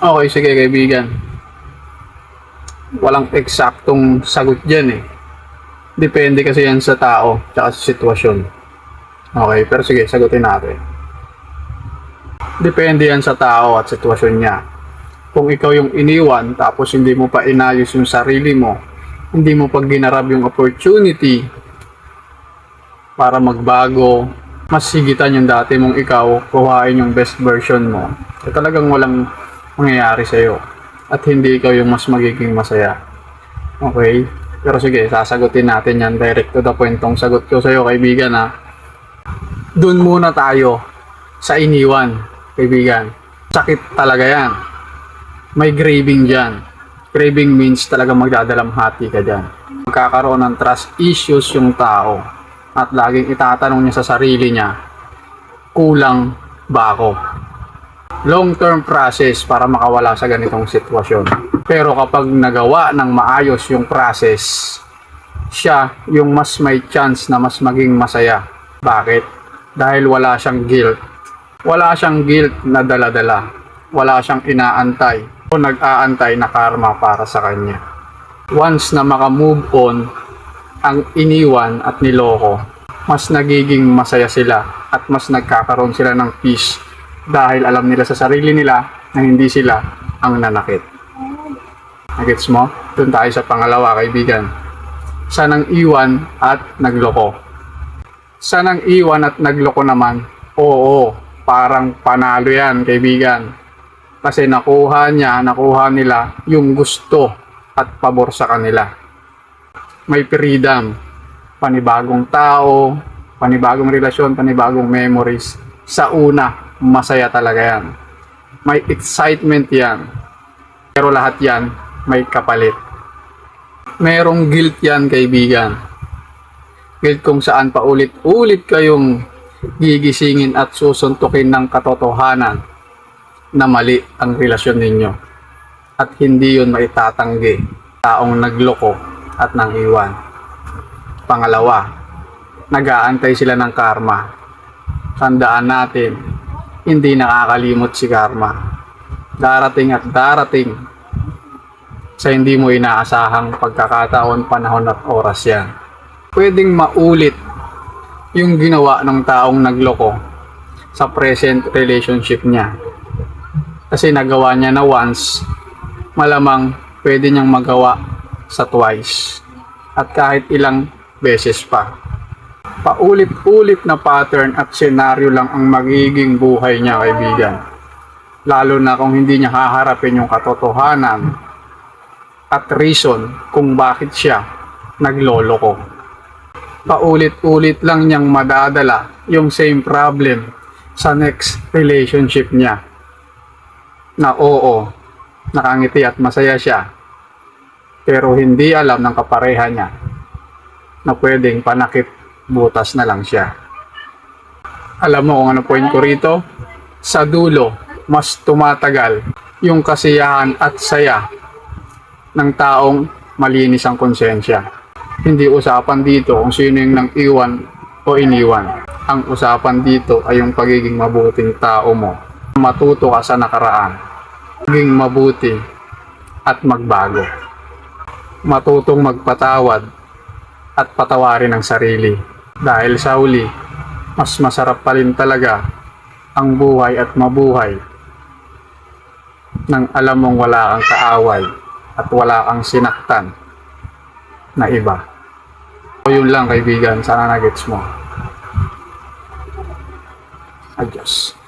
Okay, sige kaibigan. Walang eksaktong sagot dyan eh. Depende kasi yan sa tao tsaka sa sitwasyon. Okay, pero sige, sagutin natin. Depende yan sa tao at sitwasyon niya. Kung ikaw yung iniwan tapos hindi mo pa inayos yung sarili mo, hindi mo pa ginarap yung opportunity para magbago, mas sigitan yung dati mong ikaw, kuhain yung best version mo, so talagang walang mangyayari sa'yo at hindi ikaw yung mas magiging masaya. Okay? Pero sige, sasagutin natin yan direct to the point tong sagot ko sa'yo kaibigan ha. Doon muna tayo sa iniwan kaibigan. Sakit talaga yan. May craving dyan. Craving means talaga magdadalamhati ka dyan. Magkakaroon ng trust issues yung tao at laging itatanong niya sa sarili niya, kulang ba ako? Long-term process para makawala sa ganitong sitwasyon. Pero kapag nagawa ng maayos yung process, siya yung mas may chance na mas maging masaya. Bakit? Dahil wala siyang guilt. Wala siyang guilt na dala-dala. Wala siyang inaantay o nag-aantay na karma para sa kanya. Once na maka-move on ang iniwan at niloko, mas nagiging masaya sila at mas nagkakaroon sila ng peace dahil alam nila sa sarili nila na hindi sila ang nanakit. Nagets mo? Doon tayo sa pangalawa kaibigan. Sanang iwan at nagloko. Sanang iwan at nagloko naman, oo, parang panalo yan kaibigan. Kasi nakuha nila yung gusto at pabor sa kanila. May freedom, panibagong tao, panibagong relasyon, panibagong memories. Sa una, masaya talaga yan. May excitement yan. Pero lahat yan, may kapalit. Merong guilt yan, kaibigan. Guilt kung saan paulit-ulit kayong gigisingin at susuntukin ng katotohanan na mali ang relasyon ninyo. At hindi yun maitatanggi taong nagloko at nang iwan. Pangalawa, nag-aantay sila ng karma. Tandaan natin, hindi nakakalimot si karma. Darating at darating sa hindi mo inaasahang pagkakataon, panahon at oras yan. Pwedeng maulit yung ginawa ng taong nagloko sa present relationship niya. Kasi nagawa niya na once, malamang pwede niyang magawa sa twice at kahit ilang beses pa. Paulit-ulit na pattern at senaryo lang ang magiging buhay niya kaibigan. Lalo na kung hindi niya haharapin yung katotohanan at reason kung bakit siya nagloloko. Paulit-ulit lang niyang madadala yung same problem sa next relationship niya. Na oo, nakangiti at masaya siya, pero hindi alam ng kapareha niya na pwedeng panakit butas na lang siya. Alam mo kung ano point ko rito? Sa dulo, mas tumatagal yung kasiyahan at saya ng taong malinis ang konsensya. Hindi usapan dito kung sino yung nang iwan o iniwan. Ang usapan dito ay yung pagiging mabuting tao mo. Matuto ka sa nakaraan, maging mabuti at magbago. Matutong magpatawad at patawarin ang sarili. Dahil sa huli, mas masarap pa rin talaga ang buhay at mabuhay nang alam mong wala kang kaaway at wala kang sinaktan na iba. So yun lang kaibigan, sana nagets mo. Adios.